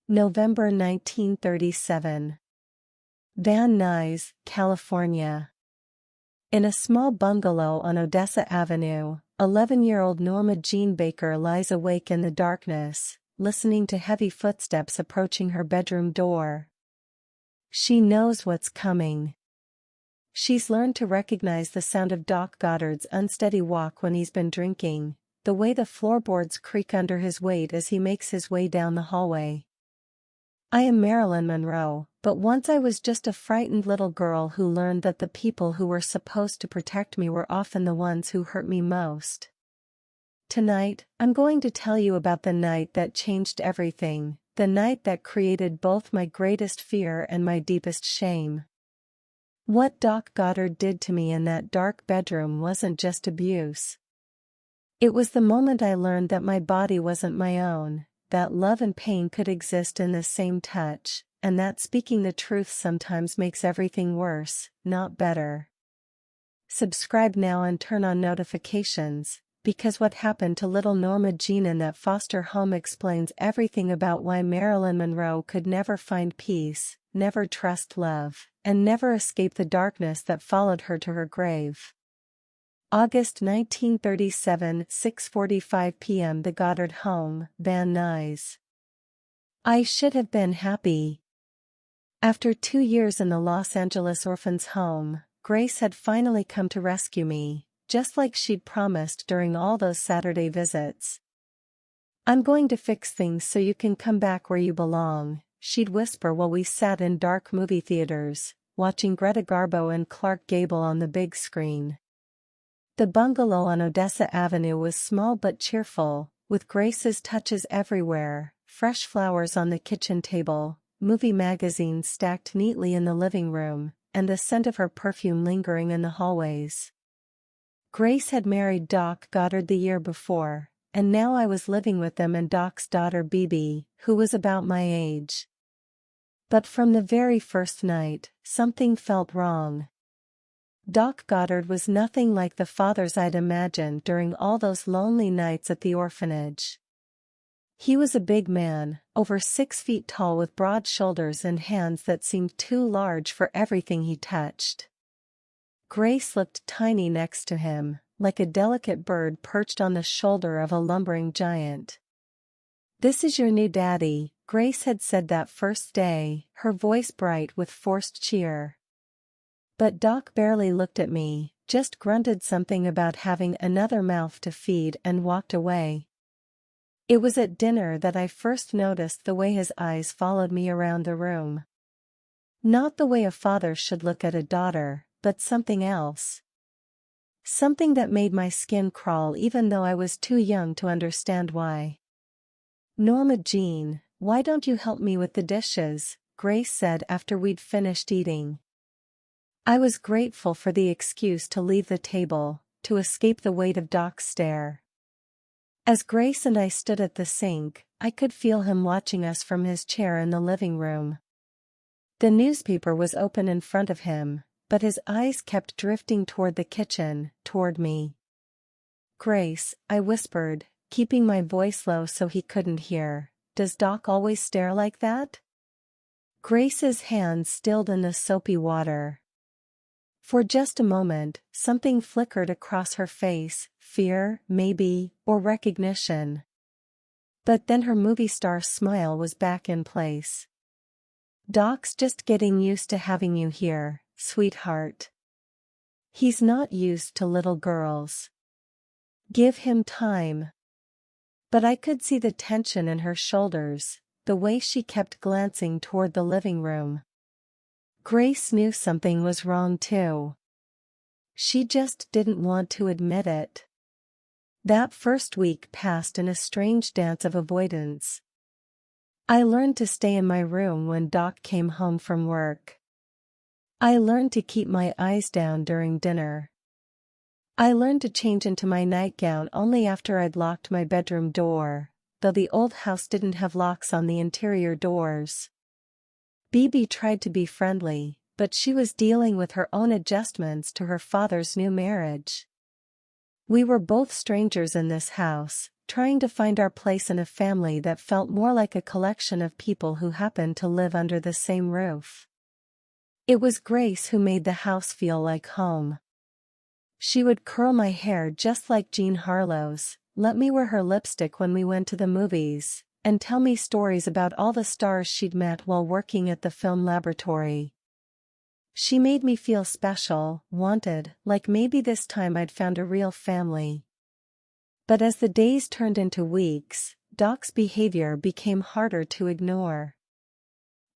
November 1937. Van Nuys, California. In a small bungalow on Odessa Avenue, 11-year-old Norma Jean Baker lies awake in the darkness, listening to heavy footsteps approaching her bedroom door. She knows what's coming. She's learned to recognize the sound of Doc Goddard's unsteady walk when he's been drinking, the way the floorboards creak under his weight as he makes his way down the hallway. I am Marilyn Monroe, but once I was just a frightened little girl who learned that the people who were supposed to protect me were often the ones who hurt me most. Tonight, I'm going to tell you about the night that changed everything, the night that created both my greatest fear and my deepest shame. What Doc Goddard did to me in that dark bedroom wasn't just abuse. It was the moment I learned that my body wasn't my own, that love and pain could exist in the same touch, and that speaking the truth sometimes makes everything worse, not better. Subscribe now and turn on notifications, because what happened to little Norma Jean in that foster home explains everything about why Marilyn Monroe could never find peace, never trust love, and never escape the darkness that followed her to her grave. August 1937, 6:45 p.m. The Goddard home, Van Nuys. I should have been happy. After 2 years in the Los Angeles orphans' home, Grace had finally come to rescue me, just like she'd promised during all those Saturday visits. "I'm going to fix things so you can come back where you belong," she'd whisper while we sat in dark movie theaters, watching Greta Garbo and Clark Gable on the big screen. The bungalow on Odessa Avenue was small but cheerful, with Grace's touches everywhere, fresh flowers on the kitchen table, movie magazines stacked neatly in the living room, and the scent of her perfume lingering in the hallways. Grace had married Doc Goddard the year before, and now I was living with them and Doc's daughter Bibi, who was about my age. But from the very first night, something felt wrong. Doc Goddard was nothing like the fathers I'd imagined during all those lonely nights at the orphanage. He was a big man, over 6 feet tall with broad shoulders and hands that seemed too large for everything he touched. Grace looked tiny next to him, like a delicate bird perched on the shoulder of a lumbering giant. "This is your new daddy," Grace had said that first day, her voice bright with forced cheer. But Doc barely looked at me, just grunted something about having another mouth to feed and walked away. It was at dinner that I first noticed the way his eyes followed me around the room. Not the way a father should look at a daughter, but something else. Something that made my skin crawl even though I was too young to understand why. "Norma Jean, why don't you help me with the dishes?" Grace said after we'd finished eating. I was grateful for the excuse to leave the table, to escape the weight of Doc's stare. As Grace and I stood at the sink, I could feel him watching us from his chair in the living room. The newspaper was open in front of him, but his eyes kept drifting toward the kitchen, toward me. "Grace," I whispered, keeping my voice low so he couldn't hear, "does Doc always stare like that?" Grace's hands stilled in the soapy water. For just a moment, something flickered across her face, fear, maybe, or recognition. But then her movie star smile was back in place. "Doc's just getting used to having you here, sweetheart. He's not used to little girls. Give him time." But I could see the tension in her shoulders, the way she kept glancing toward the living room. Grace knew something was wrong too. She just didn't want to admit it. That first week passed in a strange dance of avoidance. I learned to stay in my room when Doc came home from work. I learned to keep my eyes down during dinner. I learned to change into my nightgown only after I'd locked my bedroom door, though the old house didn't have locks on the interior doors. Bibi tried to be friendly, but she was dealing with her own adjustments to her father's new marriage. We were both strangers in this house, trying to find our place in a family that felt more like a collection of people who happened to live under the same roof. It was Grace who made the house feel like home. She would curl my hair just like Jean Harlow's, let me wear her lipstick when we went to the movies, and tell me stories about all the stars she'd met while working at the film laboratory. She made me feel special, wanted, like maybe this time I'd found a real family. But as the days turned into weeks, Doc's behavior became harder to ignore.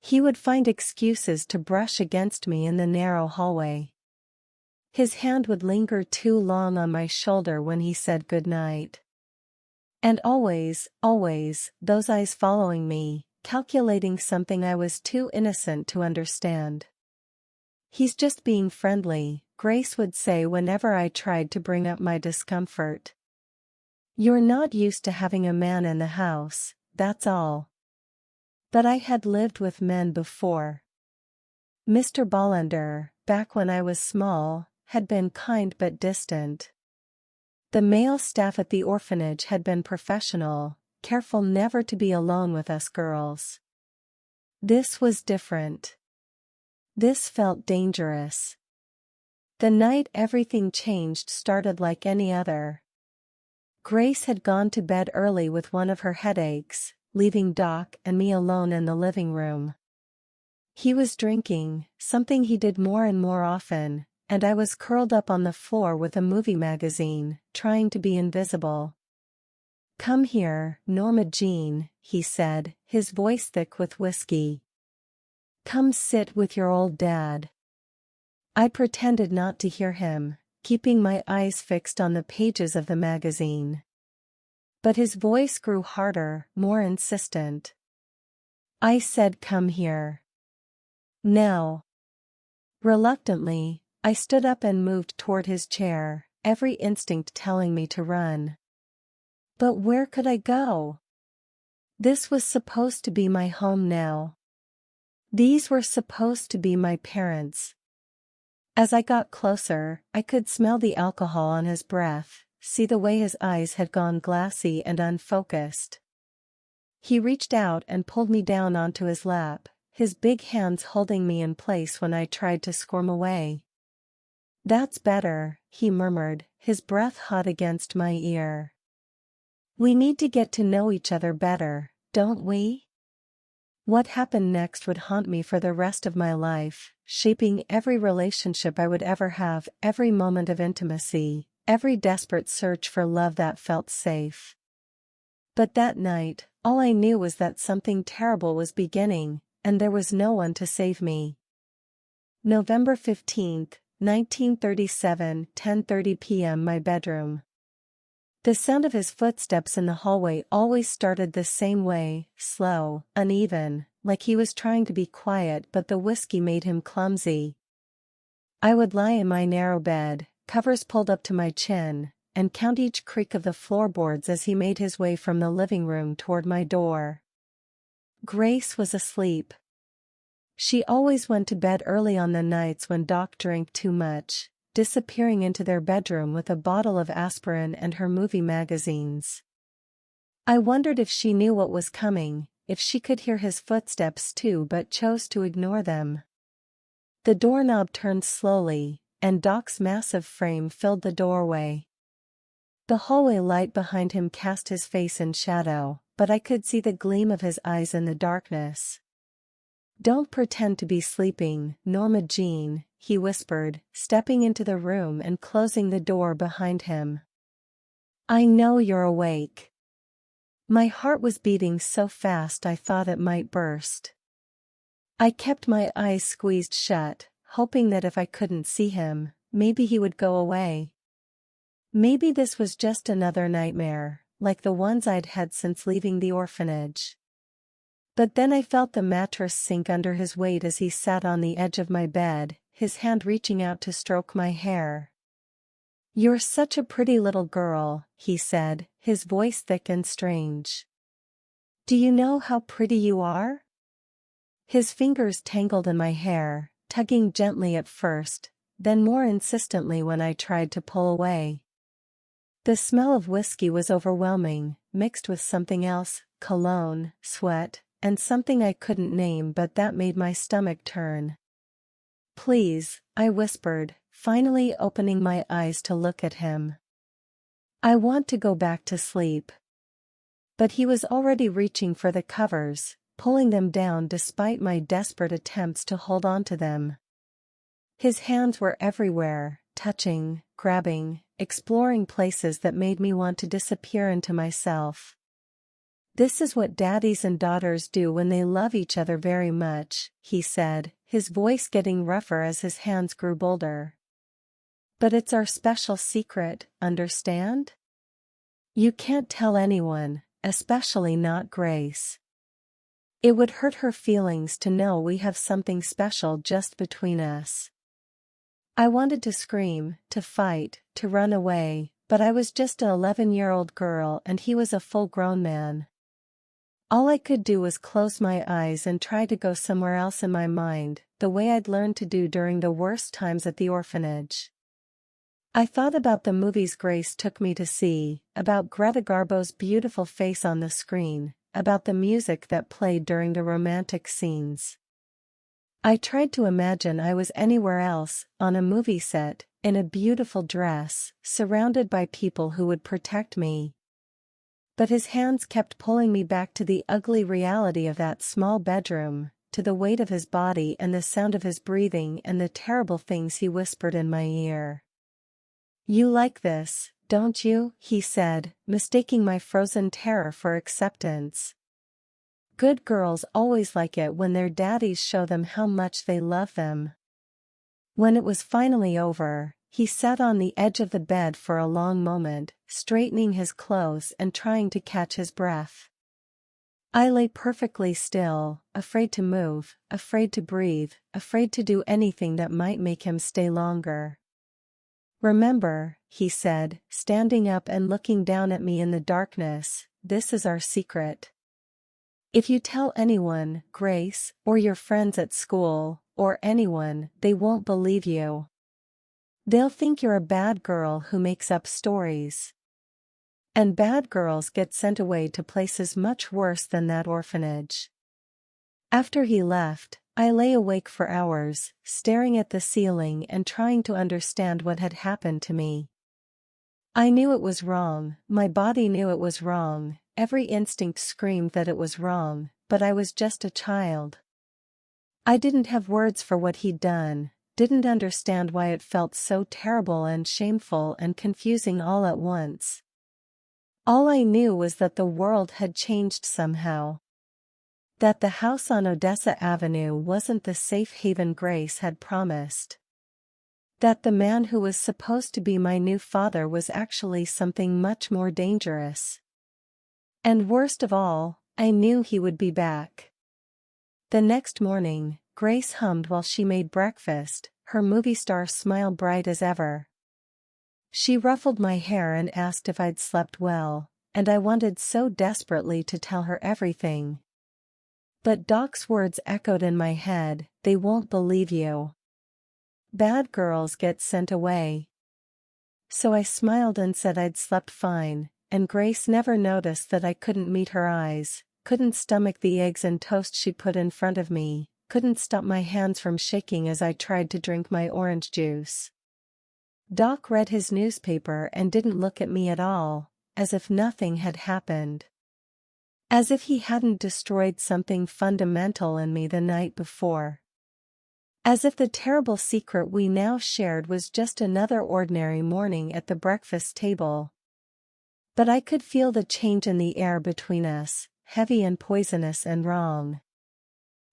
He would find excuses to brush against me in the narrow hallway. His hand would linger too long on my shoulder when he said goodnight. And always, those eyes following me, calculating something I was too innocent to understand. "He's just being friendly," Grace would say whenever I tried to bring up my discomfort. "You're not used to having a man in the house, that's all." But I had lived with men before. Mr. Bollander, back when I was small, had been kind but distant. The male staff at the orphanage had been professional, careful never to be alone with us girls. This was different. This felt dangerous. The night everything changed started like any other. Grace had gone to bed early with one of her headaches, leaving Doc and me alone in the living room. He was drinking, something he did more and more often, and I was curled up on the floor with a movie magazine, trying to be invisible. "Come here, Norma Jean," he said, his voice thick with whiskey. "Come sit with your old dad." I pretended not to hear him, keeping my eyes fixed on the pages of the magazine. But his voice grew harder, more insistent. I said, "Come here." Now. Reluctantly, I stood up and moved toward his chair, every instinct telling me to run. But where could I go? This was supposed to be my home now. These were supposed to be my parents. As I got closer, I could smell the alcohol on his breath, see the way his eyes had gone glassy and unfocused. He reached out and pulled me down onto his lap, his big hands holding me in place when I tried to squirm away. "That's better," he murmured, his breath hot against my ear. "We need to get to know each other better, don't we?" What happened next would haunt me for the rest of my life, shaping every relationship I would ever have, every moment of intimacy, every desperate search for love that felt safe. But that night, all I knew was that something terrible was beginning, and there was no one to save me. November 15th, 1937, 10:30 p.m. My bedroom. The sound of his footsteps in the hallway always started the same way, slow, uneven, like he was trying to be quiet but the whiskey made him clumsy. I would lie in my narrow bed, covers pulled up to my chin, and count each creak of the floorboards as he made his way from the living room toward my door. Grace was asleep. She always went to bed early on the nights when Doc drank too much, disappearing into their bedroom with a bottle of aspirin and her movie magazines. I wondered if she knew what was coming, if she could hear his footsteps too but chose to ignore them. The doorknob turned slowly, and Doc's massive frame filled the doorway. The hallway light behind him cast his face in shadow, but I could see the gleam of his eyes in the darkness. "Don't pretend to be sleeping, Norma Jean," he whispered, stepping into the room and closing the door behind him. "I know you're awake." My heart was beating so fast I thought it might burst. I kept my eyes squeezed shut, hoping that if I couldn't see him, maybe he would go away. Maybe this was just another nightmare, like the ones I'd had since leaving the orphanage. But then I felt the mattress sink under his weight as he sat on the edge of my bed, his hand reaching out to stroke my hair. "You're such a pretty little girl," he said, his voice thick and strange. "Do you know how pretty you are?" His fingers tangled in my hair, tugging gently at first, then more insistently when I tried to pull away. The smell of whiskey was overwhelming, mixed with something else, cologne, sweat, and something I couldn't name, but that made my stomach turn. "Please," I whispered, finally opening my eyes to look at him. "I want to go back to sleep." But he was already reaching for the covers, pulling them down despite my desperate attempts to hold on to them. His hands were everywhere, touching, grabbing, exploring places that made me want to disappear into myself. "This is what daddies and daughters do when they love each other very much," he said, his voice getting rougher as his hands grew bolder. "But it's our special secret, understand? You can't tell anyone, especially not Grace. It would hurt her feelings to know we have something special just between us." I wanted to scream, to fight, to run away, but I was just an 11-year-old girl and he was a full-grown man. All I could do was close my eyes and try to go somewhere else in my mind, the way I'd learned to do during the worst times at the orphanage. I thought about the movies Grace took me to see, about Greta Garbo's beautiful face on the screen, about the music that played during the romantic scenes. I tried to imagine I was anywhere else, on a movie set, in a beautiful dress, surrounded by people who would protect me. But his hands kept pulling me back to the ugly reality of that small bedroom, to the weight of his body and the sound of his breathing and the terrible things he whispered in my ear. "You like this, don't you?" he said, mistaking my frozen terror for acceptance. "Good girls always like it when their daddies show them how much they love them." When it was finally over, he sat on the edge of the bed for a long moment, straightening his clothes and trying to catch his breath. I lay perfectly still, afraid to move, afraid to breathe, afraid to do anything that might make him stay longer. "Remember," he said, standing up and looking down at me in the darkness, "this is our secret. If you tell anyone, Grace, or your friends at school, or anyone, they won't believe you. They'll think you're a bad girl who makes up stories. And bad girls get sent away to places much worse than that orphanage." After he left, I lay awake for hours, staring at the ceiling and trying to understand what had happened to me. I knew it was wrong, my body knew it was wrong, every instinct screamed that it was wrong, but I was just a child. I didn't have words for what he'd done, didn't understand why it felt so terrible and shameful and confusing all at once. All I knew was that the world had changed somehow. That the house on Odessa Avenue wasn't the safe haven Grace had promised. That the man who was supposed to be my new father was actually something much more dangerous. And worst of all, I knew he would be back. The next morning, Grace hummed while she made breakfast, her movie star smile bright as ever. She ruffled my hair and asked if I'd slept well, and I wanted so desperately to tell her everything. But Doc's words echoed in my head, "They won't believe you. Bad girls get sent away." So I smiled and said I'd slept fine, and Grace never noticed that I couldn't meet her eyes, couldn't stomach the eggs and toast she put in front of me, couldn't stop my hands from shaking as I tried to drink my orange juice. Doc read his newspaper and didn't look at me at all, as if nothing had happened. As if he hadn't destroyed something fundamental in me the night before. As if the terrible secret we now shared was just another ordinary morning at the breakfast table. But I could feel the change in the air between us, heavy and poisonous and wrong.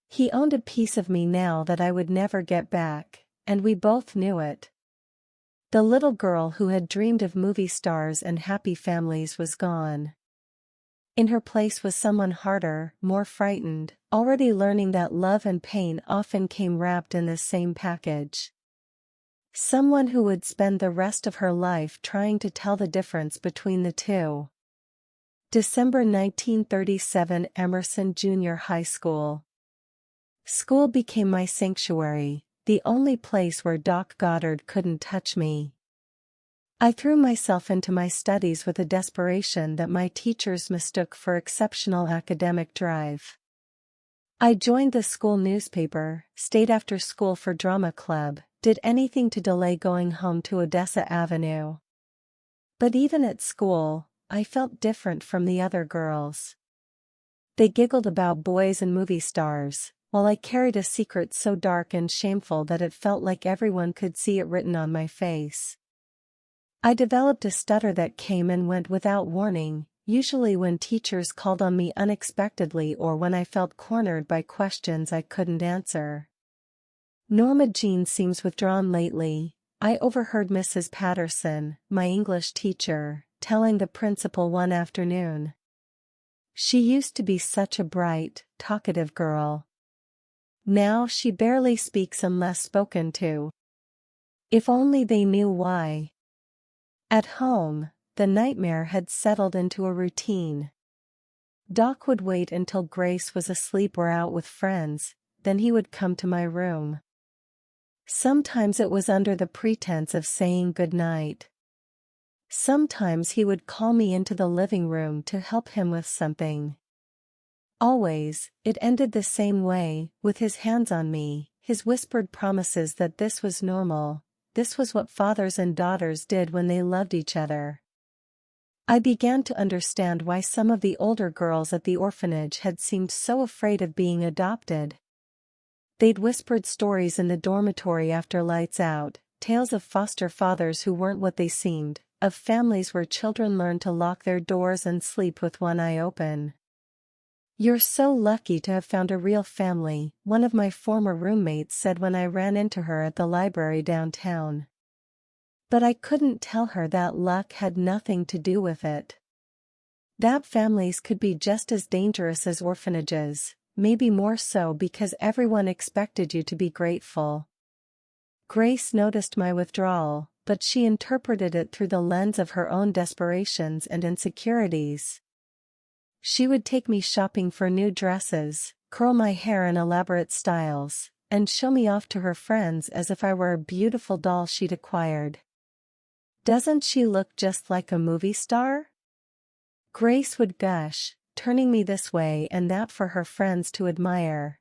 He owned a piece of me now that I would never get back, and we both knew it. The little girl who had dreamed of movie stars and happy families was gone. In her place was someone harder, more frightened, already learning that love and pain often came wrapped in the same package. Someone who would spend the rest of her life trying to tell the difference between the two. December 1937, Emerson Junior High School. School became my sanctuary, the only place where Doc Goddard couldn't touch me. I threw myself into my studies with a desperation that my teachers mistook for exceptional academic drive. I joined the school newspaper, stayed after school for drama club, did anything to delay going home to Odessa Avenue. But even at school, I felt different from the other girls. They giggled about boys and movie stars, while I carried a secret so dark and shameful that it felt like everyone could see it written on my face. I developed a stutter that came and went without warning, usually when teachers called on me unexpectedly or when I felt cornered by questions I couldn't answer. Norma Jean seems withdrawn lately. I overheard Mrs. Patterson, my English teacher, telling the principal one afternoon. She used to be such a bright, talkative girl. Now she barely speaks unless spoken to. If only they knew why. At home, the nightmare had settled into a routine. Doc would wait until Grace was asleep or out with friends, then he would come to my room. Sometimes it was under the pretense of saying good night. Sometimes he would call me into the living room to help him with something. Always, it ended the same way, with his hands on me, his whispered promises that this was normal, this was what fathers and daughters did when they loved each other. I began to understand why some of the older girls at the orphanage had seemed so afraid of being adopted. They'd whispered stories in the dormitory after lights out, tales of foster fathers who weren't what they seemed, of families where children learned to lock their doors and sleep with one eye open. "You're so lucky to have found a real family," one of my former roommates said when I ran into her at the library downtown. But I couldn't tell her that luck had nothing to do with it. That families could be just as dangerous as orphanages, maybe more so because everyone expected you to be grateful. Grace noticed my withdrawal, but she interpreted it through the lens of her own desperations and insecurities. She would take me shopping for new dresses, curl my hair in elaborate styles, and show me off to her friends as if I were a beautiful doll she'd acquired. "Doesn't she look just like a movie star?" Grace would gush, turning me this way and that for her friends to admire.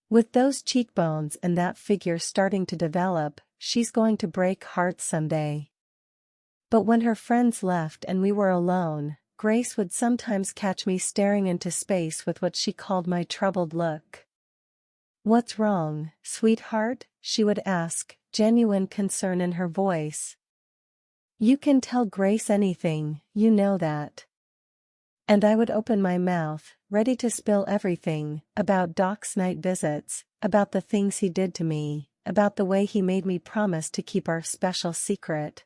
"With those cheekbones and that figure starting to develop, she's going to break hearts someday." But when her friends left and we were alone, Grace would sometimes catch me staring into space with what she called my troubled look. "What's wrong, sweetheart?" she would ask, genuine concern in her voice. "You can tell Grace anything, you know that." And I would open my mouth, ready to spill everything, about Doc's night visits, about the things he did to me, about the way he made me promise to keep our special secret.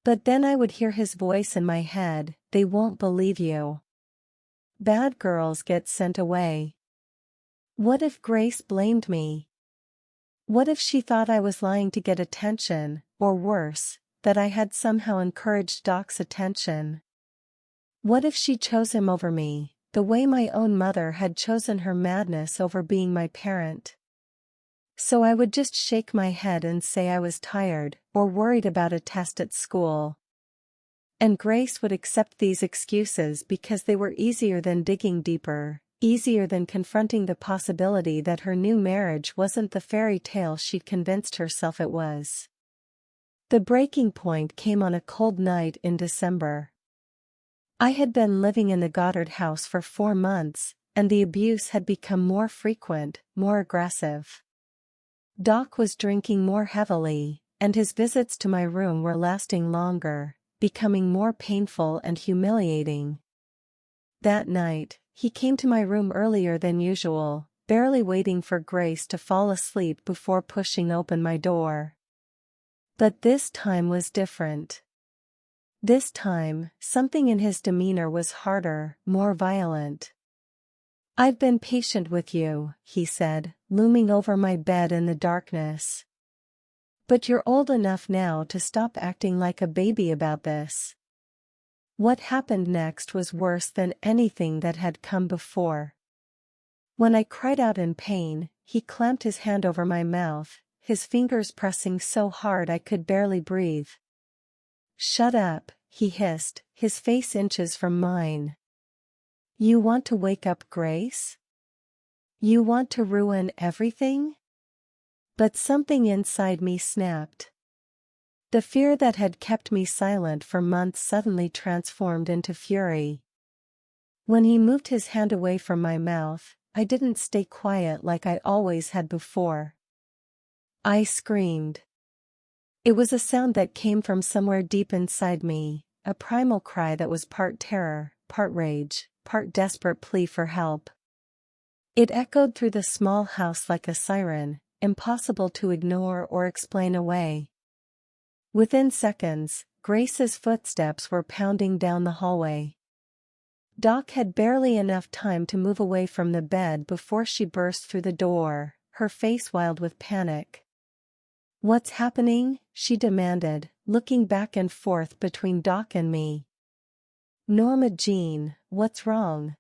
But then I would hear his voice in my head, "They won't believe you. Bad girls get sent away." What if Grace blamed me? What if she thought I was lying to get attention, or worse, that I had somehow encouraged Doc's attention? What if she chose him over me, the way my own mother had chosen her madness over being my parent? So I would just shake my head and say I was tired, or worried about a test at school. And Grace would accept these excuses because they were easier than digging deeper, easier than confronting the possibility that her new marriage wasn't the fairy tale she'd convinced herself it was. The breaking point came on a cold night in December. I had been living in the Goddard house for 4 months, and the abuse had become more frequent, more aggressive. Doc was drinking more heavily, and his visits to my room were lasting longer, becoming more painful and humiliating. That night, he came to my room earlier than usual, barely waiting for Grace to fall asleep before pushing open my door. But this time was different. This time, something in his demeanor was harder, more violent. "I've been patient with you," he said, looming over my bed in the darkness. "But you're old enough now to stop acting like a baby about this." What happened next was worse than anything that had come before. When I cried out in pain, he clamped his hand over my mouth, his fingers pressing so hard I could barely breathe. "Shut up," he hissed, his face inches from mine. "You want to wake up Grace? You want to ruin everything?" But something inside me snapped. The fear that had kept me silent for months suddenly transformed into fury. When he moved his hand away from my mouth, I didn't stay quiet like I always had before. I screamed. It was a sound that came from somewhere deep inside me, a primal cry that was part terror, part rage, part desperate plea for help. It echoed through the small house like a siren, impossible to ignore or explain away. Within seconds, Grace's footsteps were pounding down the hallway. Doc had barely enough time to move away from the bed before she burst through the door, her face wild with panic. "What's happening?" she demanded, looking back and forth between Doc and me. "Norma Jean, what's wrong?"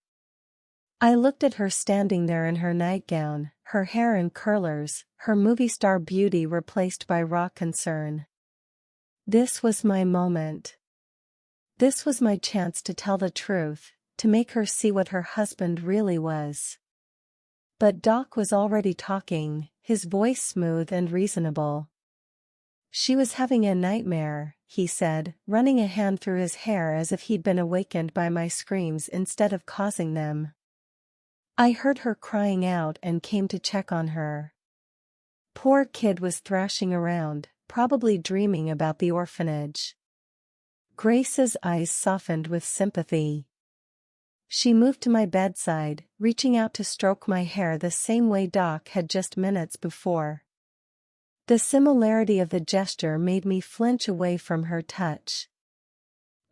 I looked at her standing there in her nightgown, her hair in curlers, her movie star beauty replaced by raw concern. This was my moment. This was my chance to tell the truth, to make her see what her husband really was. But Doc was already talking, his voice smooth and reasonable. "She was having a nightmare," he said, running a hand through his hair as if he'd been awakened by my screams instead of causing them. "I heard her crying out and came to check on her. Poor kid was thrashing around, probably dreaming about the orphanage." Grace's eyes softened with sympathy. She moved to my bedside, reaching out to stroke my hair the same way Doc had just minutes before. The similarity of the gesture made me flinch away from her touch.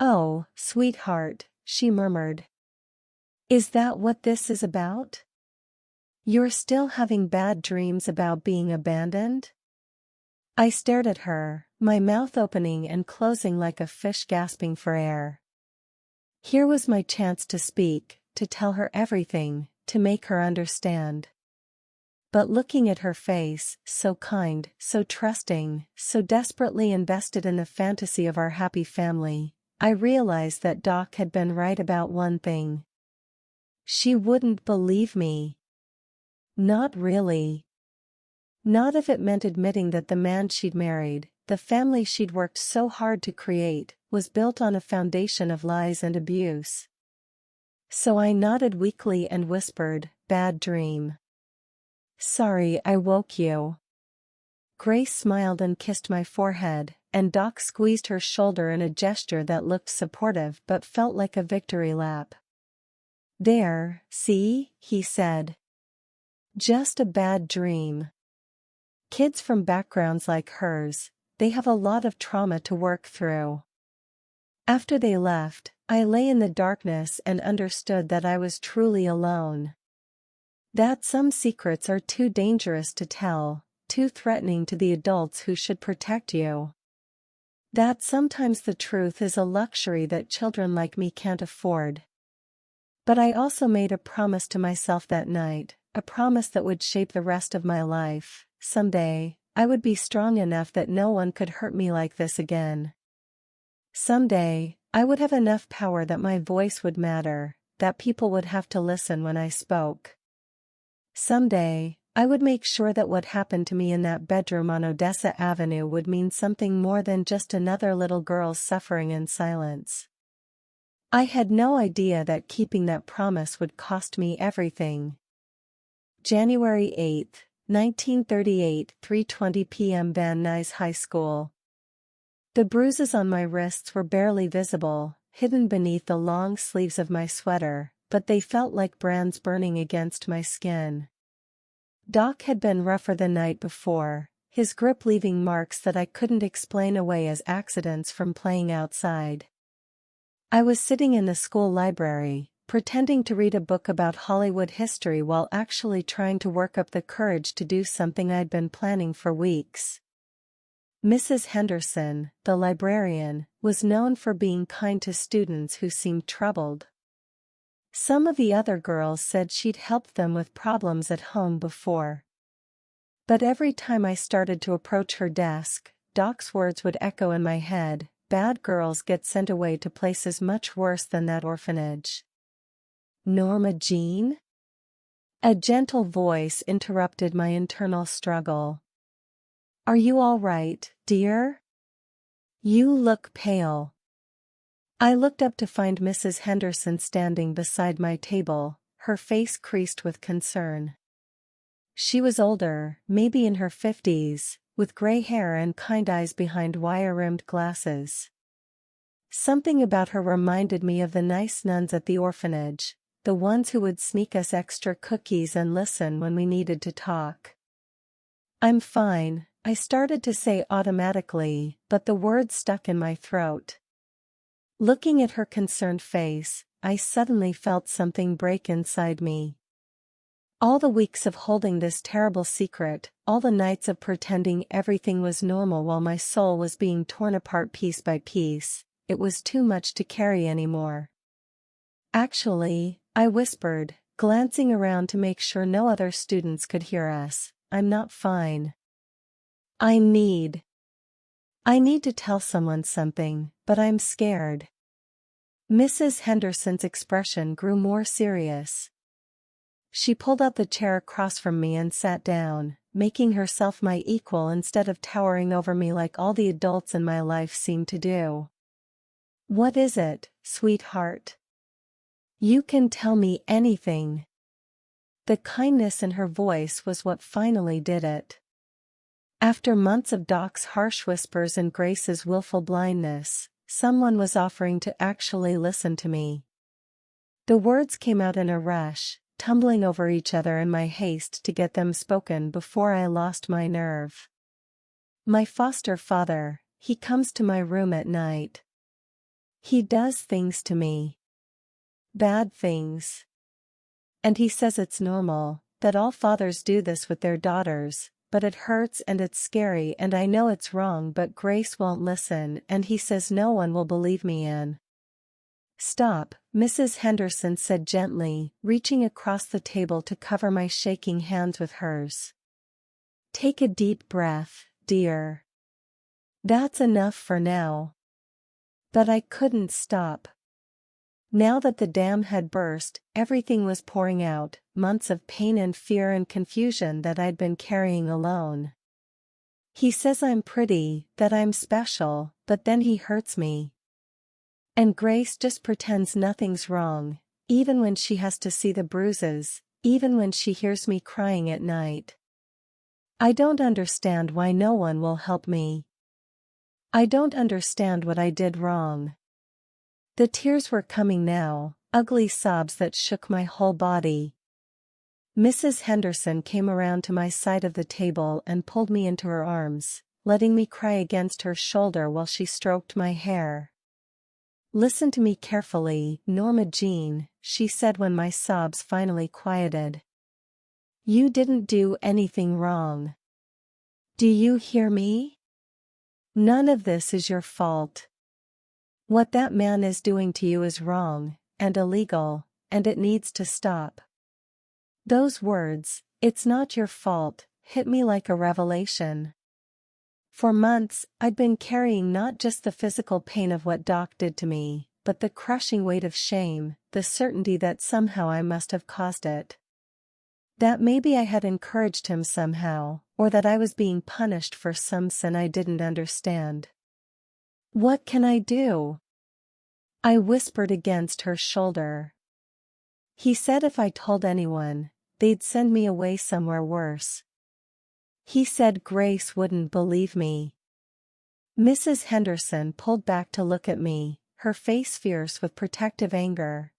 "Oh, sweetheart," she murmured. "Is that what this is about? You're still having bad dreams about being abandoned?" I stared at her, my mouth opening and closing like a fish gasping for air. Here was my chance to speak, to tell her everything, to make her understand. But looking at her face, so kind, so trusting, so desperately invested in the fantasy of our happy family, I realized that Doc had been right about one thing. She wouldn't believe me. Not really. Not if it meant admitting that the man she'd married, the family she'd worked so hard to create, was built on a foundation of lies and abuse. So I nodded weakly and whispered, "Bad dream. Sorry I woke you." Grace smiled and kissed my forehead, and Doc squeezed her shoulder in a gesture that looked supportive but felt like a victory lap. "There, see," he said. "Just a bad dream." Kids from backgrounds like hers, they have a lot of trauma to work through. After they left, I lay in the darkness and understood that I was truly alone. That some secrets are too dangerous to tell, too threatening to the adults who should protect you. That sometimes the truth is a luxury that children like me can't afford. But I also made a promise to myself that night, a promise that would shape the rest of my life. Someday, I would be strong enough that no one could hurt me like this again. Someday, I would have enough power that my voice would matter, that people would have to listen when I spoke. Someday, I would make sure that what happened to me in that bedroom on Odessa Avenue would mean something more than just another little girl's suffering in silence. I had no idea that keeping that promise would cost me everything. January 8, 1938, 3:20 p.m. Van Nuys High School. The bruises on my wrists were barely visible, hidden beneath the long sleeves of my sweater, but they felt like brands burning against my skin. Doc had been rougher the night before, his grip leaving marks that I couldn't explain away as accidents from playing outside. I was sitting in the school library, pretending to read a book about Hollywood history while actually trying to work up the courage to do something I'd been planning for weeks. Mrs. Henderson, the librarian, was known for being kind to students who seemed troubled. Some of the other girls said she'd helped them with problems at home before. But every time I started to approach her desk, Doc's words would echo in my head, bad girls get sent away to places much worse than that orphanage. Norma Jean? A gentle voice interrupted my internal struggle. Are you all right, dear? You look pale. I looked up to find Mrs. Henderson standing beside my table, her face creased with concern. She was older, maybe in her 50s, with gray hair and kind eyes behind wire-rimmed glasses. Something about her reminded me of the nice nuns at the orphanage, the ones who would sneak us extra cookies and listen when we needed to talk. I'm fine, I started to say automatically, but the words stuck in my throat. Looking at her concerned face, I suddenly felt something break inside me. All the weeks of holding this terrible secret, all the nights of pretending everything was normal while my soul was being torn apart piece by piece, it was too much to carry anymore. Actually, I whispered, glancing around to make sure no other students could hear us, I'm not fine. I need to tell someone something, but I'm scared. Mrs. Henderson's expression grew more serious. She pulled out the chair across from me and sat down, making herself my equal instead of towering over me like all the adults in my life seemed to do. What is it, sweetheart? You can tell me anything. The kindness in her voice was what finally did it. After months of Doc's harsh whispers and Grace's willful blindness, someone was offering to actually listen to me. The words came out in a rush, tumbling over each other in my haste to get them spoken before I lost my nerve. My foster father, he comes to my room at night. He does things to me. Bad things. And he says it's normal, that all fathers do this with their daughters, but it hurts and it's scary and I know it's wrong, but Grace won't listen and he says no one will believe me in. Stop, Mrs. Henderson said gently, reaching across the table to cover my shaking hands with hers. Take a deep breath, dear. That's enough for now. But I couldn't stop. Now that the dam had burst, everything was pouring out, months of pain and fear and confusion that I'd been carrying alone. He says I'm pretty, that I'm special, but then he hurts me. And Grace just pretends nothing's wrong, even when she has to see the bruises, even when she hears me crying at night. I don't understand why no one will help me. I don't understand what I did wrong. The tears were coming now, ugly sobs that shook my whole body. Mrs. Henderson came around to my side of the table and pulled me into her arms, letting me cry against her shoulder while she stroked my hair. Listen to me carefully, Norma Jean, she said when my sobs finally quieted. You didn't do anything wrong. Do you hear me? None of this is your fault. What that man is doing to you is wrong, and illegal, and it needs to stop. Those words, it's not your fault, hit me like a revelation. For months, I'd been carrying not just the physical pain of what Doc did to me, but the crushing weight of shame, the certainty that somehow I must have caused it. That maybe I had encouraged him somehow, or that I was being punished for some sin I didn't understand. What can I do? I whispered against her shoulder. He said if I told anyone, they'd send me away somewhere worse. He said Grace wouldn't believe me. Mrs. Henderson pulled back to look at me, her face fierce with protective anger.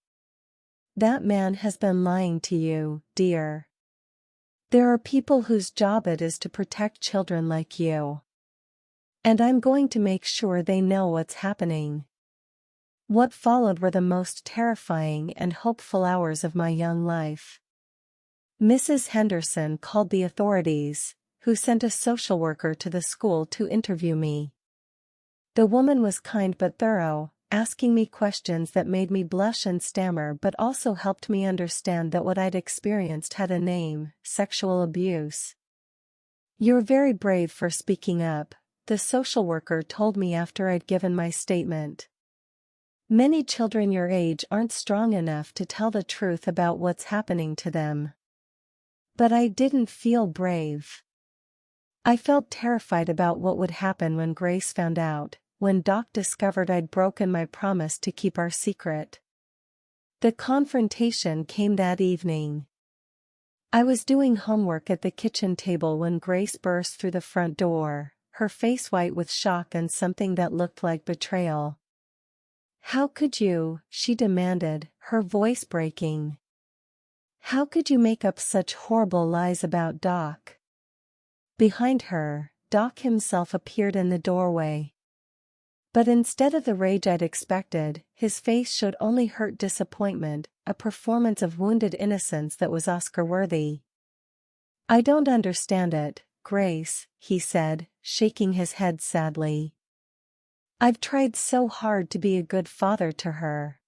That man has been lying to you, dear. There are people whose job it is to protect children like you. And I'm going to make sure they know what's happening. What followed were the most terrifying and hopeful hours of my young life. Mrs. Henderson called the authorities, who sent a social worker to the school to interview me. The woman was kind but thorough, asking me questions that made me blush and stammer but also helped me understand that what I'd experienced had a name: sexual abuse. You're very brave for speaking up, the social worker told me after I'd given my statement. Many children your age aren't strong enough to tell the truth about what's happening to them. But I didn't feel brave. I felt terrified about what would happen when Grace found out, when Doc discovered I'd broken my promise to keep our secret. The confrontation came that evening. I was doing homework at the kitchen table when Grace burst through the front door, her face white with shock and something that looked like betrayal. "How could you?" she demanded, her voice breaking. "How could you make up such horrible lies about Doc?" Behind her, Doc himself appeared in the doorway. But instead of the rage I'd expected, his face showed only hurt disappointment, a performance of wounded innocence that was Oscar-worthy. "I don't understand it, Grace," he said, shaking his head sadly. "I've tried so hard to be a good father to her.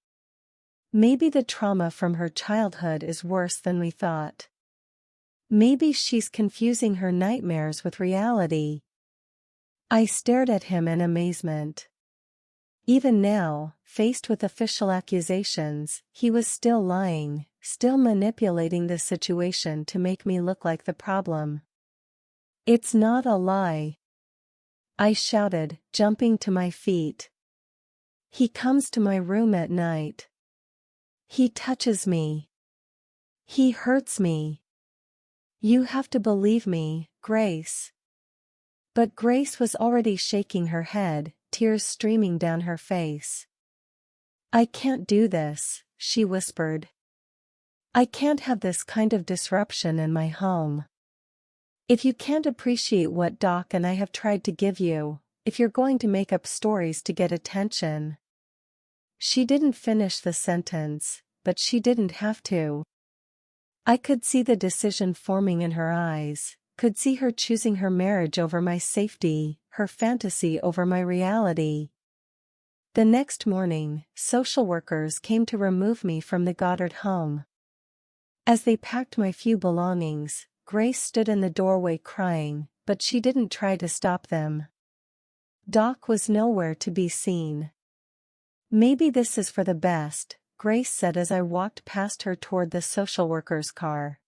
Maybe the trauma from her childhood is worse than we thought. Maybe she's confusing her nightmares with reality." I stared at him in amazement. Even now, faced with official accusations, he was still lying, still manipulating the situation to make me look like the problem. "It's not a lie," I shouted, jumping to my feet. "He comes to my room at night. He touches me. He hurts me. You have to believe me, Grace." But Grace was already shaking her head, tears streaming down her face. "I can't do this," she whispered. "I can't have this kind of disruption in my home. If you can't appreciate what Doc and I have tried to give you, if you're going to make up stories to get attention." She didn't finish the sentence, but she didn't have to. I could see the decision forming in her eyes, could see her choosing her marriage over my safety, her fantasy over my reality. The next morning, social workers came to remove me from the Goddard home. As they packed my few belongings, Grace stood in the doorway crying, but she didn't try to stop them. Doc was nowhere to be seen. "Maybe this is for the best," Grace said as I walked past her toward the social worker's car.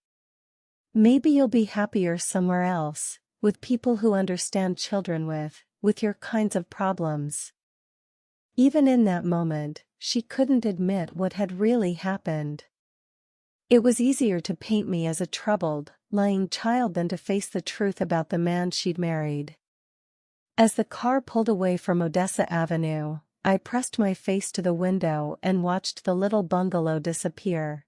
"Maybe you'll be happier somewhere else, with people who understand children with your kinds of problems." Even in that moment, she couldn't admit what had really happened. It was easier to paint me as a troubled, lying child than to face the truth about the man she'd married. As the car pulled away from Odessa Avenue, I pressed my face to the window and watched the little bungalow disappear.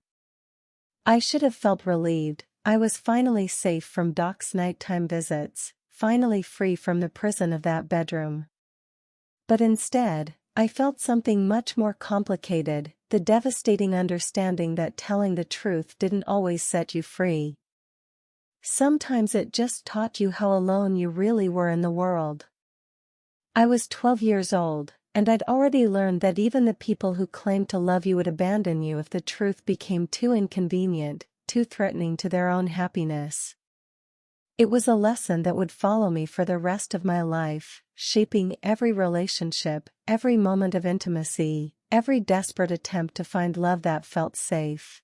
I should have felt relieved. I was finally safe from Doc's nighttime visits, finally free from the prison of that bedroom. But instead, I felt something much more complicated, the devastating understanding that telling the truth didn't always set you free. Sometimes it just taught you how alone you really were in the world. I was 12 years old, and I'd already learned that even the people who claimed to love you would abandon you if the truth became too inconvenient, too threatening to their own happiness. It was a lesson that would follow me for the rest of my life, shaping every relationship, every moment of intimacy, every desperate attempt to find love that felt safe.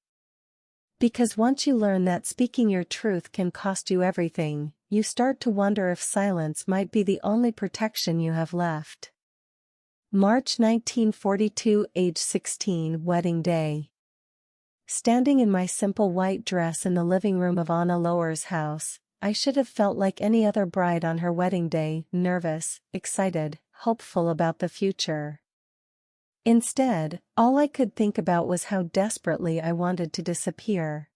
Because once you learn that speaking your truth can cost you everything, you start to wonder if silence might be the only protection you have left. March 1942, age 16, wedding day. Standing in my simple white dress in the living room of Anna Lower's house, I should have felt like any other bride on her wedding day, nervous, excited, hopeful about the future. Instead, all I could think about was how desperately I wanted to disappear.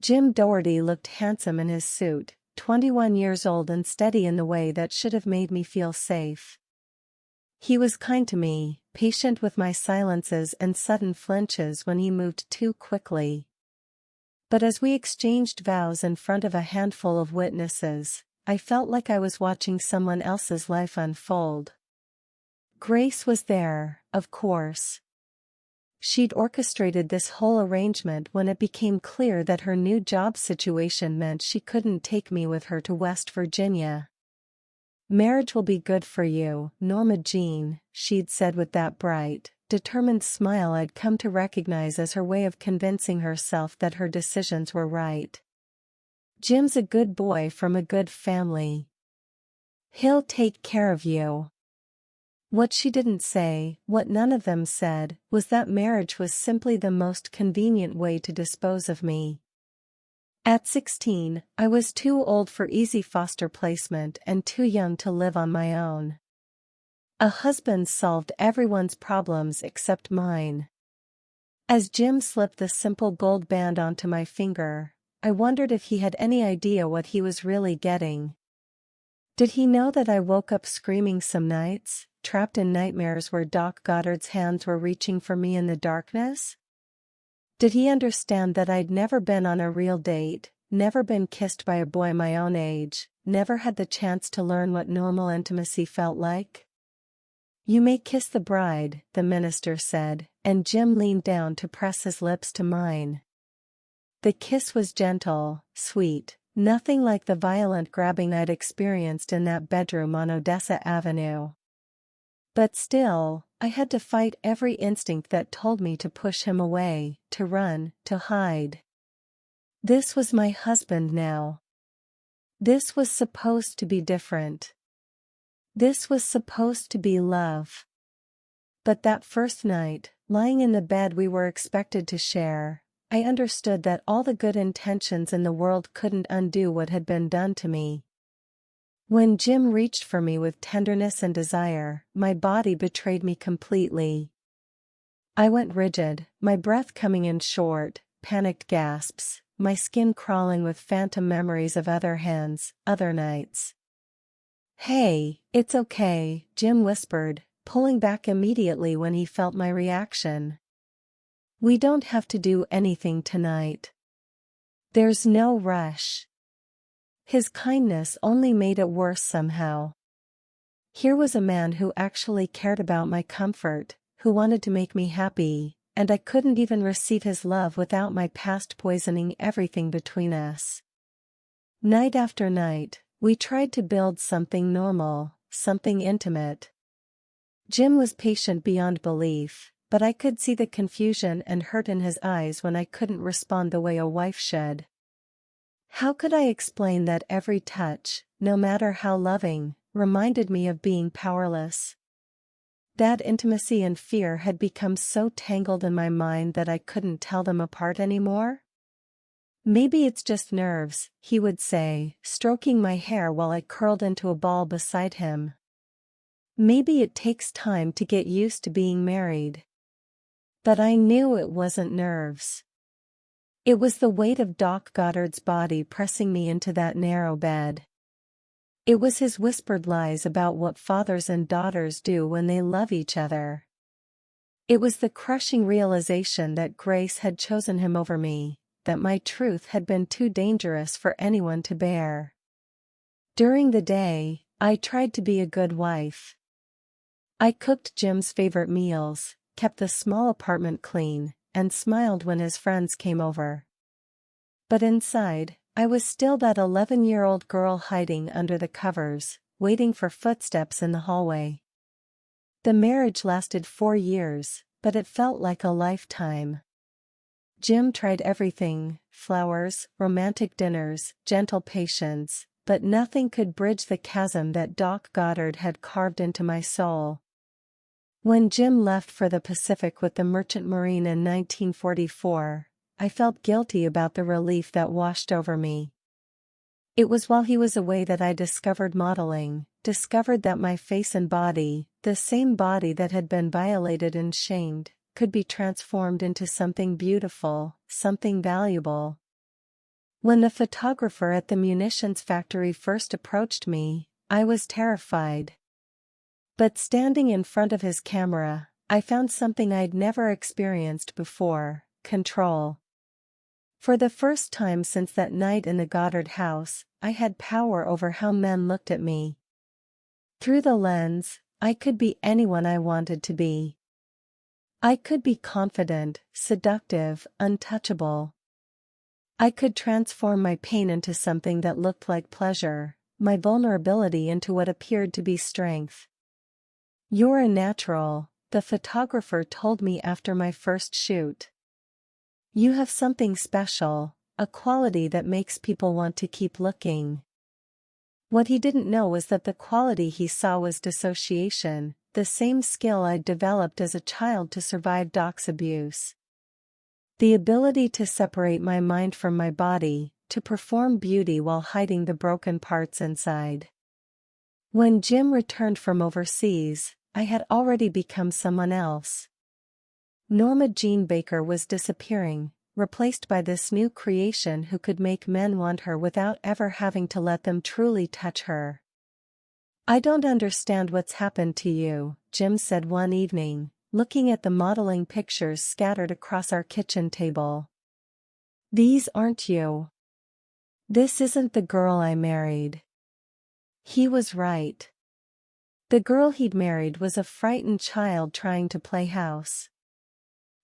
Jim Doherty looked handsome in his suit, 21 years old and steady in the way that should have made me feel safe. He was kind to me, patient with my silences and sudden flinches when he moved too quickly. But as we exchanged vows in front of a handful of witnesses, I felt like I was watching someone else's life unfold. Grace was there, of course. She'd orchestrated this whole arrangement when it became clear that her new job situation meant she couldn't take me with her to West Virginia. "Marriage will be good for you, Norma Jean," she'd said with that bright, determined smile I'd come to recognize as her way of convincing herself that her decisions were right. "Jim's a good boy from a good family. He'll take care of you." What she didn't say, what none of them said, was that marriage was simply the most convenient way to dispose of me. At 16, I was too old for easy foster placement and too young to live on my own. A husband solved everyone's problems except mine. As Jim slipped the simple gold band onto my finger, I wondered if he had any idea what he was really getting. Did he know that I woke up screaming some nights, trapped in nightmares where Doc Goddard's hands were reaching for me in the darkness? Did he understand that I'd never been on a real date, never been kissed by a boy my own age, never had the chance to learn what normal intimacy felt like? "You may kiss the bride," the minister said, and Jim leaned down to press his lips to mine. The kiss was gentle, sweet, nothing like the violent grabbing I'd experienced in that bedroom on Odessa Avenue. But still, I had to fight every instinct that told me to push him away, to run, to hide. This was my husband now. This was supposed to be different. This was supposed to be love. But that first night, lying in the bed we were expected to share, I understood that all the good intentions in the world couldn't undo what had been done to me. When Jim reached for me with tenderness and desire, my body betrayed me completely. I went rigid, my breath coming in short, panicked gasps, my skin crawling with phantom memories of other hands, other nights. "Hey, it's okay," Jim whispered, pulling back immediately when he felt my reaction. "We don't have to do anything tonight. There's no rush." His kindness only made it worse somehow. Here was a man who actually cared about my comfort, who wanted to make me happy, and I couldn't even receive his love without my past poisoning everything between us. Night after night, we tried to build something normal, something intimate. Jim was patient beyond belief, but I could see the confusion and hurt in his eyes when I couldn't respond the way a wife should. How could I explain that every touch, no matter how loving, reminded me of being powerless? That intimacy and fear had become so tangled in my mind that I couldn't tell them apart anymore? "Maybe it's just nerves," he would say, stroking my hair while I curled into a ball beside him. "Maybe it takes time to get used to being married." But I knew it wasn't nerves. It was the weight of Doc Goddard's body pressing me into that narrow bed. It was his whispered lies about what fathers and daughters do when they love each other. It was the crushing realization that Grace had chosen him over me, that my truth had been too dangerous for anyone to bear. During the day, I tried to be a good wife. I cooked Jim's favorite meals, kept the small apartment clean, and smiled when his friends came over. But inside, I was still that 11-year-old girl hiding under the covers, waiting for footsteps in the hallway. The marriage lasted 4 years, but it felt like a lifetime. Jim tried everything: flowers, romantic dinners, gentle patience, but nothing could bridge the chasm that Doc Goddard had carved into my soul. When Jim left for the Pacific with the Merchant Marine in 1944, I felt guilty about the relief that washed over me. It was while he was away that I discovered modeling, discovered that my face and body, the same body that had been violated and shamed, could be transformed into something beautiful, something valuable. When the photographer at the munitions factory first approached me, I was terrified. But standing in front of his camera, I found something I'd never experienced before: control. For the first time since that night in the Goddard house, I had power over how men looked at me. Through the lens, I could be anyone I wanted to be. I could be confident, seductive, untouchable. I could transform my pain into something that looked like pleasure, my vulnerability into what appeared to be strength. "You're a natural," the photographer told me after my first shoot. "You have something special, a quality that makes people want to keep looking." What he didn't know was that the quality he saw was dissociation, the same skill I'd developed as a child to survive Doc's abuse. The ability to separate my mind from my body, to perform beauty while hiding the broken parts inside. When Jim returned from overseas, I had already become someone else. Norma Jean Baker was disappearing, replaced by this new creation who could make men want her without ever having to let them truly touch her. "I don't understand what's happened to you," Jim said one evening, looking at the modeling pictures scattered across our kitchen table. "These aren't you. This isn't the girl I married." He was right. The girl he'd married was a frightened child trying to play house.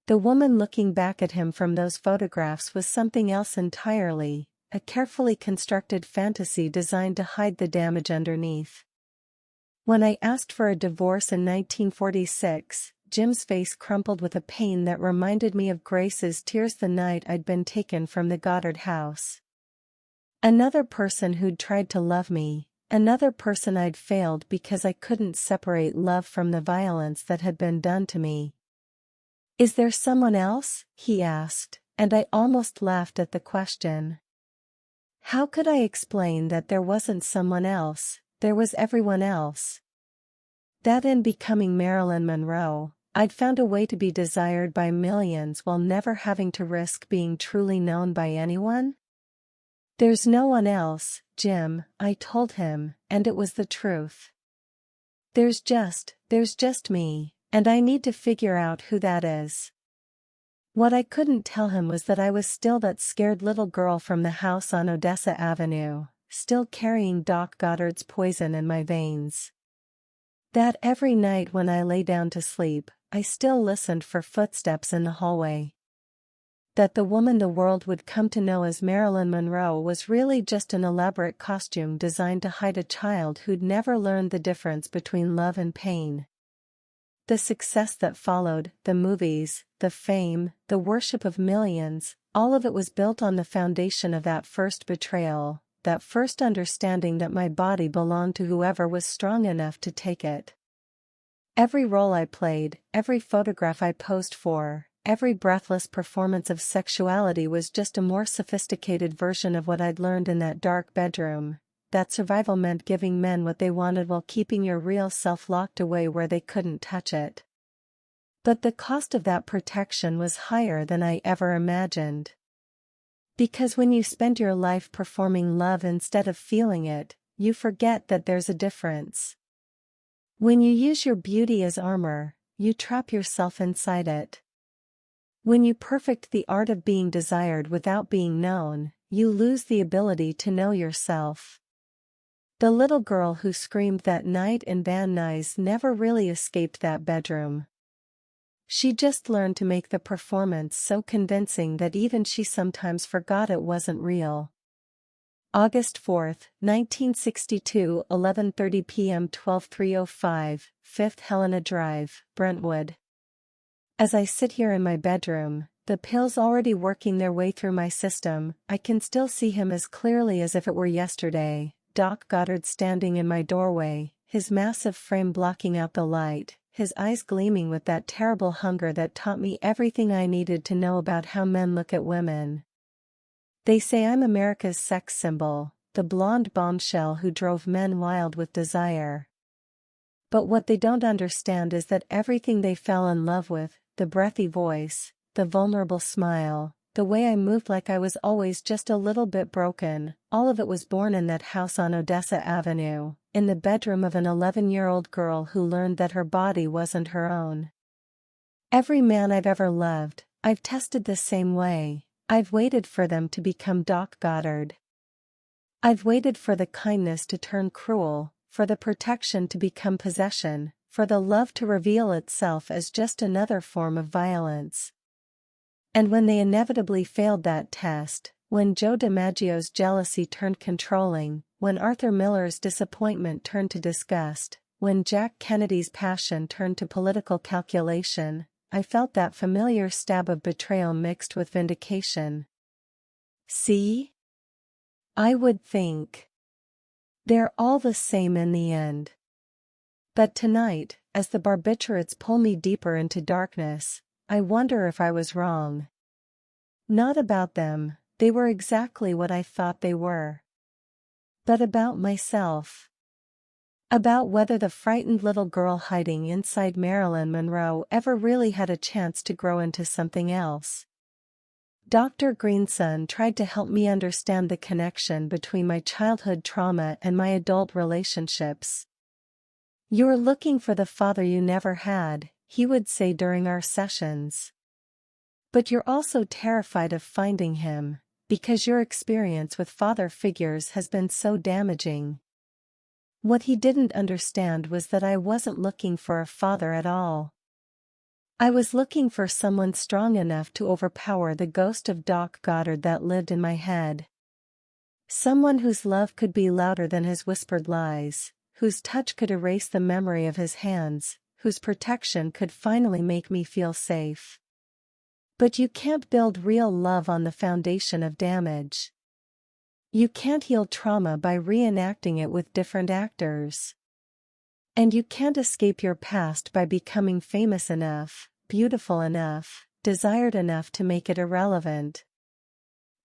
The woman looking back at him from those photographs was something else entirely, a carefully constructed fantasy designed to hide the damage underneath. When I asked for a divorce in 1946, Jim's face crumpled with a pain that reminded me of Grace's tears the night I'd been taken from the Goddard house. Another person who'd tried to love me, another person I'd failed because I couldn't separate love from the violence that had been done to me. "Is there someone else?" he asked, and I almost laughed at the question. How could I explain that there wasn't someone else? There was everyone else. That in becoming Marilyn Monroe, I'd found a way to be desired by millions while never having to risk being truly known by anyone? "There's no one else, Jim," I told him, and it was the truth. There's just me, and I need to figure out who that is." What I couldn't tell him was that I was still that scared little girl from the house on Odessa Avenue, still carrying Doc Goddard's poison in my veins. That every night when I lay down to sleep, I still listened for footsteps in the hallway. That the woman the world would come to know as Marilyn Monroe was really just an elaborate costume designed to hide a child who'd never learned the difference between love and pain. The success that followed, the movies, the fame, the worship of millions, all of it was built on the foundation of that first betrayal, that first understanding that my body belonged to whoever was strong enough to take it. Every role I played, every photograph I posed for, every breathless performance of sexuality was just a more sophisticated version of what I'd learned in that dark bedroom. That survival meant giving men what they wanted while keeping your real self locked away where they couldn't touch it. But the cost of that protection was higher than I ever imagined. Because when you spend your life performing love instead of feeling it, you forget that there's a difference. When you use your beauty as armor, you trap yourself inside it. When you perfect the art of being desired without being known, you lose the ability to know yourself. The little girl who screamed that night in Van Nuys never really escaped that bedroom. She just learned to make the performance so convincing that even she sometimes forgot it wasn't real. August 4, 1962, 11:30 p.m. 12305, 5th Helena Drive, Brentwood. As I sit here in my bedroom, the pills already working their way through my system, I can still see him as clearly as if it were yesterday. Doc Goddard standing in my doorway, his massive frame blocking out the light, his eyes gleaming with that terrible hunger that taught me everything I needed to know about how men look at women. They say I'm America's sex symbol, the blonde bombshell who drove men wild with desire. But what they don't understand is that everything they fell in love with, the breathy voice, the vulnerable smile, the way I moved like I was always just a little bit broken, all of it was born in that house on Odessa Avenue, in the bedroom of an 11-year-old girl who learned that her body wasn't her own. Every man I've ever loved, I've tested the same way. I've waited for them to become Doc Goddard. I've waited for the kindness to turn cruel, for the protection to become possession, for the love to reveal itself as just another form of violence. And when they inevitably failed that test, When Joe DiMaggio's jealousy turned controlling, when Arthur Miller's disappointment turned to disgust, when Jack Kennedy's passion turned to political calculation, I felt that familiar stab of betrayal mixed with vindication. See? I would think. They're all the same in the end. But tonight, as the barbiturates pull me deeper into darkness, I wonder if I was wrong. Not about them, they were exactly what I thought they were. But about myself. About whether the frightened little girl hiding inside Marilyn Monroe ever really had a chance to grow into something else. Dr. Greenson tried to help me understand the connection between my childhood trauma and my adult relationships. "You're looking for the father you never had," he would say during our sessions. "But you're also terrified of finding him, because your experience with father figures has been so damaging." What he didn't understand was that I wasn't looking for a father at all. I was looking for someone strong enough to overpower the ghost of Doc Goddard that lived in my head. Someone whose love could be louder than his whispered lies, whose touch could erase the memory of his hands, whose protection could finally make me feel safe. But you can't build real love on the foundation of damage. You can't heal trauma by reenacting it with different actors. And you can't escape your past by becoming famous enough, beautiful enough, desired enough to make it irrelevant.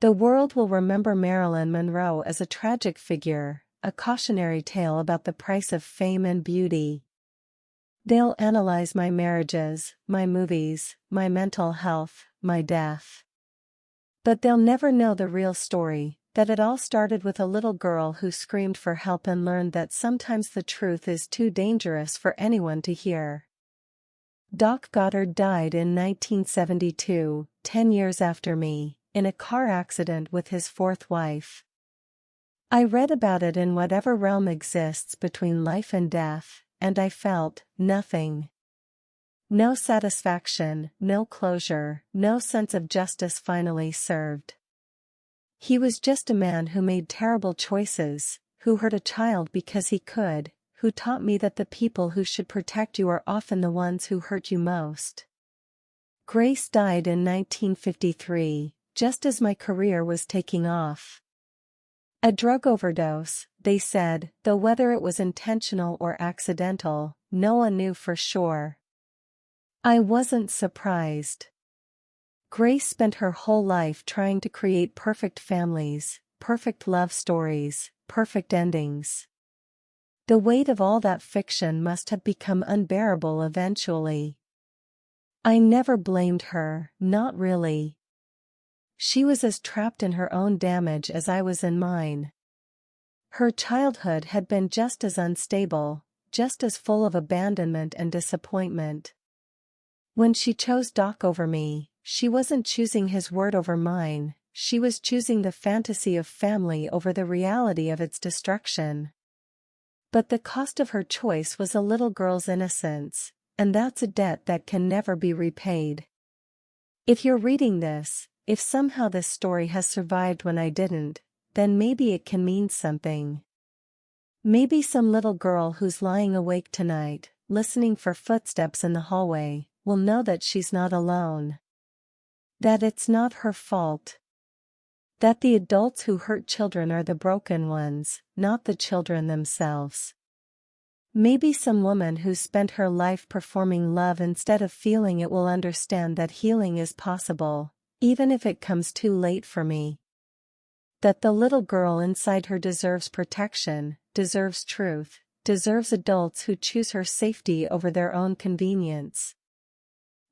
The world will remember Marilyn Monroe as a tragic figure, a cautionary tale about the price of fame and beauty. They'll analyze my marriages, my movies, my mental health, my death. But they'll never know the real story, that it all started with a little girl who screamed for help and learned that sometimes the truth is too dangerous for anyone to hear. Doc Goddard died in 1972, 10 years after me, in a car accident with his fourth wife. I read about it in whatever realm exists between life and death, and I felt nothing. No satisfaction, no closure, no sense of justice finally served. He was just a man who made terrible choices, who hurt a child because he could, who taught me that the people who should protect you are often the ones who hurt you most. Grace died in 1953, just as my career was taking off. A drug overdose, they said, though whether it was intentional or accidental, no one knew for sure. I wasn't surprised. Grace spent her whole life trying to create perfect families, perfect love stories, perfect endings. The weight of all that fiction must have become unbearable eventually. I never blamed her, not really. She was as trapped in her own damage as I was in mine. Her childhood had been just as unstable, just as full of abandonment and disappointment. When she chose Doc over me, she wasn't choosing his word over mine, she was choosing the fantasy of family over the reality of its destruction. But the cost of her choice was a little girl's innocence, and that's a debt that can never be repaid. If you're reading this, if somehow this story has survived when I didn't, then maybe it can mean something. Maybe some little girl who's lying awake tonight, listening for footsteps in the hallway, will know that she's not alone. That it's not her fault. That the adults who hurt children are the broken ones, not the children themselves. Maybe some woman who spent her life performing love instead of feeling it will understand that healing is possible, even if it comes too late for me. That the little girl inside her deserves protection, deserves truth, deserves adults who choose her safety over their own convenience.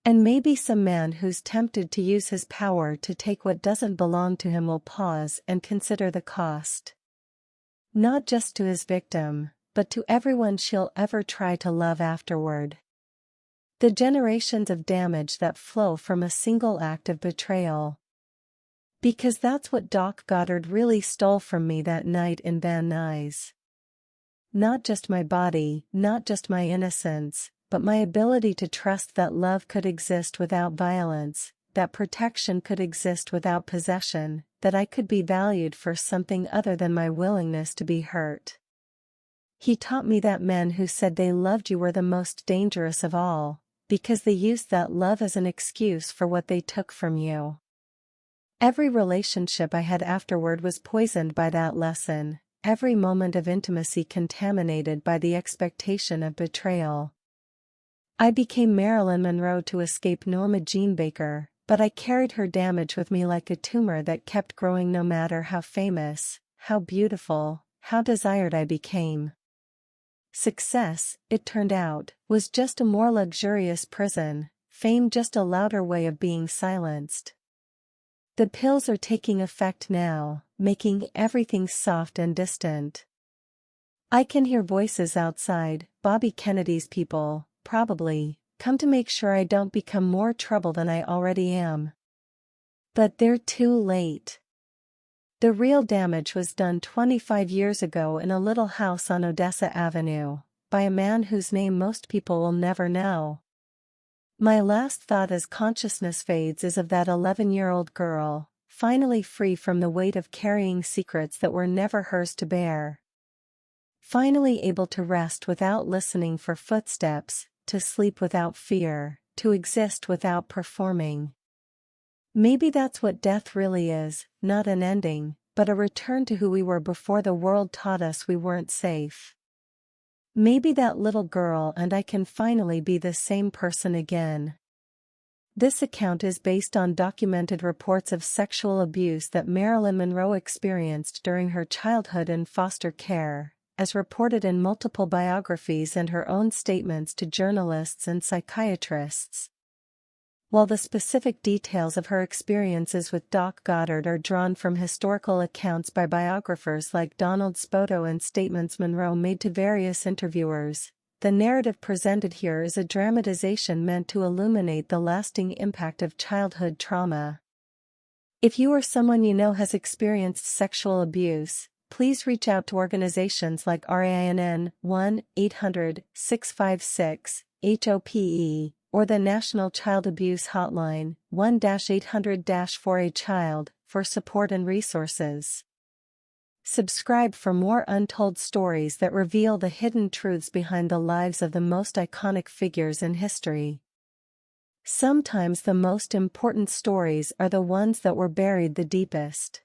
And maybe some man who's tempted to use his power to take what doesn't belong to him will pause and consider the cost. Not just to his victim, but to everyone she'll ever try to love afterward. The generations of damage that flow from a single act of betrayal. Because that's what Doc Goddard really stole from me that night in Van Nuys. Not just my body, not just my innocence, but my ability to trust that love could exist without violence, that protection could exist without possession, that I could be valued for something other than my willingness to be hurt. He taught me that men who said they loved you were the most dangerous of all, because they used that love as an excuse for what they took from you. Every relationship I had afterward was poisoned by that lesson, every moment of intimacy contaminated by the expectation of betrayal. I became Marilyn Monroe to escape Norma Jean Baker, but I carried her damage with me like a tumor that kept growing no matter how famous, how beautiful, how desired I became. Success, it turned out, was just a more luxurious prison, fame just a louder way of being silenced. The pills are taking effect now, making everything soft and distant. I can hear voices outside, Bobby Kennedy's people, probably, come to make sure I don't become more trouble than I already am. But they're too late. The real damage was done 25 years ago in a little house on Odessa Avenue, by a man whose name most people will never know. My last thought as consciousness fades is of that 11-year-old girl, finally free from the weight of carrying secrets that were never hers to bear. Finally able to rest without listening for footsteps, to sleep without fear, to exist without performing. Maybe that's what death really is, not an ending, but a return to who we were before the world taught us we weren't safe. Maybe that little girl and I can finally be the same person again. This account is based on documented reports of sexual abuse that Marilyn Monroe experienced during her childhood in foster care, as reported in multiple biographies and her own statements to journalists and psychiatrists. While the specific details of her experiences with Doc Goddard are drawn from historical accounts by biographers like Donald Spoto and statements Monroe made to various interviewers, the narrative presented here is a dramatization meant to illuminate the lasting impact of childhood trauma. If you or someone you know has experienced sexual abuse, please reach out to organizations like RAINN 1-800-656-HOPE, or the National Child Abuse Hotline, 1-800-4A-CHILD, for support and resources. Subscribe for more untold stories that reveal the hidden truths behind the lives of the most iconic figures in history. Sometimes the most important stories are the ones that were buried the deepest.